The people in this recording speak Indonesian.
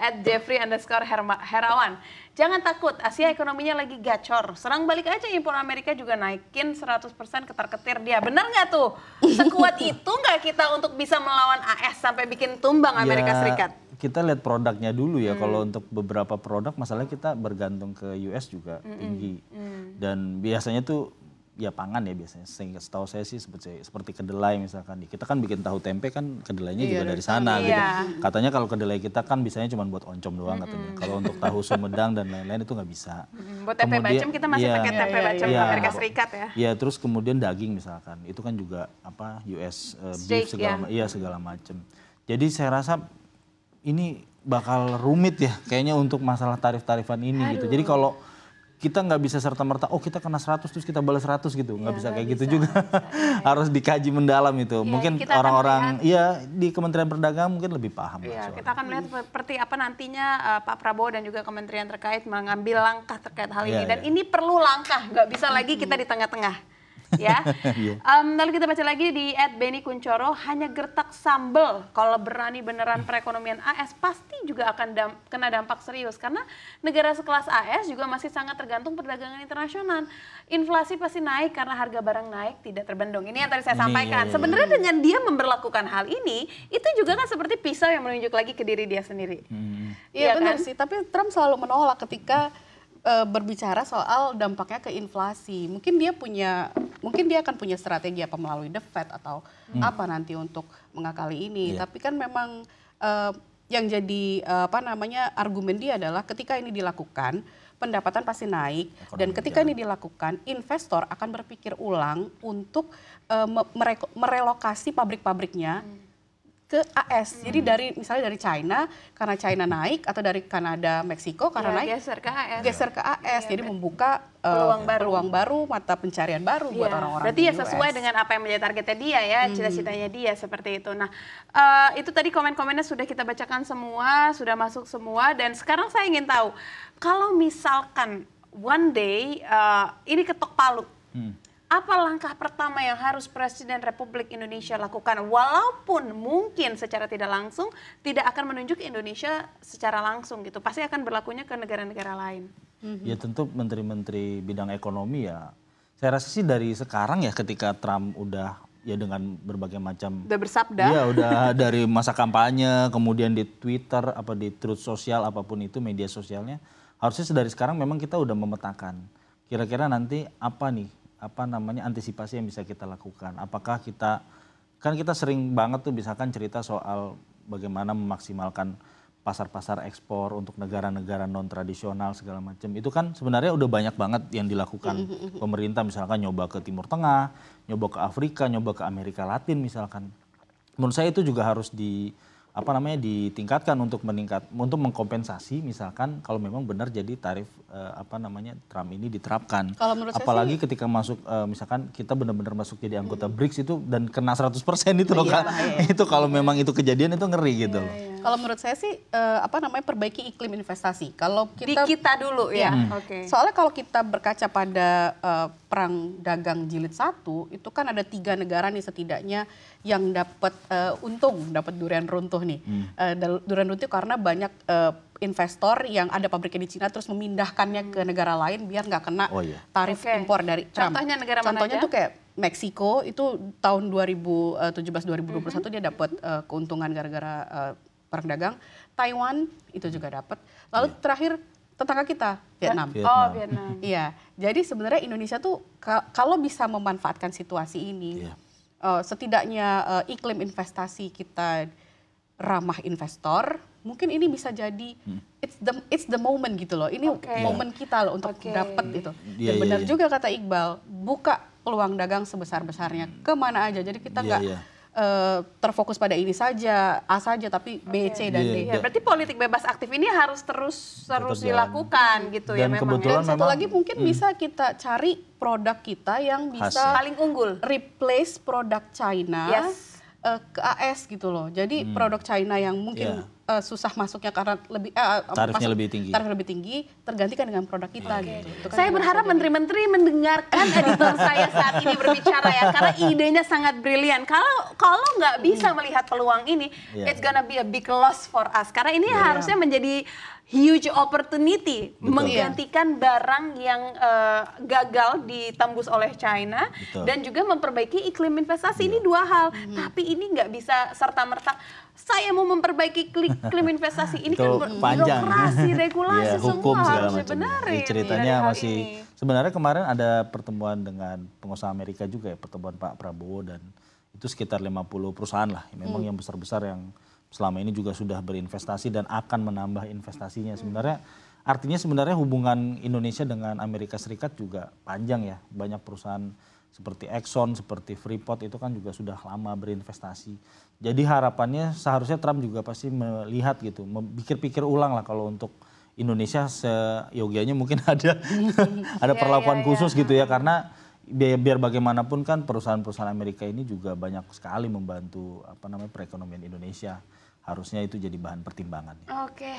@Jeffrey_Herawan. Jangan takut, Asia ekonominya lagi gacor. Serang balik aja impor Amerika juga naikin 100% ketar-ketir dia. Benar nggak tuh? Sekuat itu nggak kita untuk bisa melawan AS sampai bikin tumbang Amerika Serikat? Kita lihat produknya dulu ya. Kalau untuk beberapa produk masalahnya kita bergantung ke US juga tinggi. Dan biasanya tuh ya pangan ya biasanya. Setahu saya sih seperti kedelai misalkan. Kita kan bikin tahu tempe kan kedelainya juga dari sana gitu. Katanya kalau kedelai kita kan bisanya cuma buat oncom doang katanya. Kalau untuk tahu Sumedang dan lain-lain itu nggak bisa. Buat tempe bacem kita masih pakai tempe bacem Amerika Serikat ya. Iya, terus kemudian daging misalkan. Itu kan juga US beef segala macam. Jadi saya rasa ini bakal rumit ya kayaknya untuk masalah tarif-tarifan ini gitu. Jadi kalau kita nggak bisa serta-merta, oh kita kena 100 terus kita balas 100 gitu. Nggak bisa kayak gitu juga. Harus dikaji mendalam itu. Mungkin orang-orang di Kementerian Perdagangan mungkin lebih paham. Kita akan melihat seperti apa nantinya Pak Prabowo dan juga kementerian terkait mengambil langkah terkait hal ini. Dan ini perlu langkah, nggak bisa lagi kita di tengah-tengah. Ya, lalu kita baca lagi di @Beni_Kuncoro, hanya gertak sambel kalau berani beneran perekonomian AS pasti juga akan kena dampak serius karena negara sekelas AS juga masih sangat tergantung perdagangan internasional. Inflasi pasti naik karena harga barang naik tidak terbendung. Ini yang tadi saya sampaikan. Sebenarnya dengan dia memberlakukan hal ini, itu juga kan seperti pisau yang menunjuk lagi ke diri dia sendiri. Iya benar sih, tapi Trump selalu menolak ketika berbicara soal dampaknya ke inflasi. Mungkin dia akan punya strategi apa melalui The Fed atau apa nanti untuk mengakali ini. Tapi kan memang yang jadi argumen dia adalah ketika ini dilakukan pendapatan pasti naik dan ketika ini dilakukan investor akan berpikir ulang untuk merelokasi pabrik-pabriknya ke AS. Jadi misalnya dari China karena China naik atau dari Kanada, Meksiko karena naik geser ke AS. Jadi membuka peluang baru, mata pencarian baru buat orang-orang. Berarti ya sesuai dengan apa yang menjadi targetnya dia ya, cita-citanya dia seperti itu. Nah, itu tadi komen-komennya sudah kita bacakan semua, sudah masuk semua dan sekarang saya ingin tahu kalau misalkan one day ini ketok palu. Apa langkah pertama yang harus Presiden Republik Indonesia lakukan? Walaupun mungkin secara tidak langsung tidak akan menunjuk Indonesia secara langsung gitu. Pasti akan berlakunya ke negara-negara lain. Ya tentu menteri-menteri bidang ekonomi ya. Saya rasa sih dari sekarang ya ketika Trump udah ya dengan berbagai macam. Udah bersabda. Iya udah dari masa kampanye kemudian di Twitter apa di Truth Social apapun itu media sosialnya. Harusnya dari sekarang memang kita udah memetakan. Kira-kira nanti apa namanya antisipasi yang bisa kita lakukan. Apakah kita sering banget tuh misalkan cerita soal bagaimana memaksimalkan pasar-pasar ekspor untuk negara-negara non tradisional segala macam. Itu kan sebenarnya udah banyak banget yang dilakukan pemerintah misalkan nyoba ke Timur Tengah, nyoba ke Afrika, nyoba ke Amerika Latin misalkan. Menurut saya itu juga harus ditingkatkan untuk mengkompensasi misalkan kalau memang benar jadi tarif Trump ini diterapkan. Apalagi ketika masuk misalkan kita benar-benar masuk jadi anggota BRICS itu dan kena 100% itu loh kan. Itu kalau memang itu kejadian itu ngeri gitu loh. Kalau menurut saya sih perbaiki iklim investasi. Kalau kita dulu ya. Soalnya kalau kita berkaca pada perang dagang jilid 1 itu kan ada 3 negara nih setidaknya yang dapat untung, dapat durian runtuh nih. Durian runtuh karena banyak investor yang ada pabriknya di Cina terus memindahkannya ke negara lain biar nggak kena tarif impor dari Trump. Contohnya negara mana Contohnya tuh kayak Meksiko itu tahun 2017-2021 dia dapat keuntungan gara-gara perang dagang. Taiwan itu juga dapat. Lalu terakhir tetangga kita Vietnam. Vietnam. Iya. Jadi sebenarnya Indonesia tuh kalau bisa memanfaatkan situasi ini, setidaknya iklim investasi kita ramah investor, mungkin ini bisa jadi it's the moment gitu loh. Ini momen kita loh untuk dapat itu. Dan benar juga kata Iqbal, buka peluang dagang sebesar-besarnya kemana aja. Jadi kita nggak terfokus pada ini saja, A saja, tapi B, C, dan D. Berarti politik bebas aktif ini harus terus dilakukan gitu ya memang. Dan satu lagi mungkin bisa kita cari produk kita yang bisa paling unggul, replace produk China ke AS gitu loh. Jadi produk China yang mungkin susah masuknya karena tarifnya lebih tinggi, tergantikan dengan produk kita gitu. Itu kan Saya berharap menteri-menteri mendengarkan editor saya saat ini berbicara ya, karena idenya sangat brilian. Kalau nggak bisa melihat peluang ini, it's gonna be a big loss for us. Karena ini harusnya menjadi huge opportunity menggantikan barang yang gagal ditembus oleh China dan juga memperbaiki iklim investasi. Ini dua hal, tapi ini nggak bisa serta-merta saya mau memperbaiki iklim investasi. Ini kan panjang, birokrasi, regulasi hukum semua segala harus macam. dibenarin. Ceritanya masih sebenarnya kemarin ada pertemuan dengan pengusaha Amerika juga ya, pertemuan Pak Prabowo, dan itu sekitar 50 perusahaan lah, memang yang besar-besar yang selama ini juga sudah berinvestasi dan akan menambah investasinya. Sebenarnya hubungan Indonesia dengan Amerika Serikat juga panjang ya. Banyak perusahaan seperti Exxon, seperti Freeport itu kan juga sudah lama berinvestasi. Jadi harapannya seharusnya Trump juga pasti melihat gitu, pikir-pikir ulang lah kalau untuk Indonesia seyogianya mungkin ada perlakuan khusus gitu ya, karena biar bagaimanapun kan perusahaan-perusahaan Amerika ini juga banyak sekali membantu perekonomian Indonesia. Harusnya itu jadi bahan pertimbangan. Oke.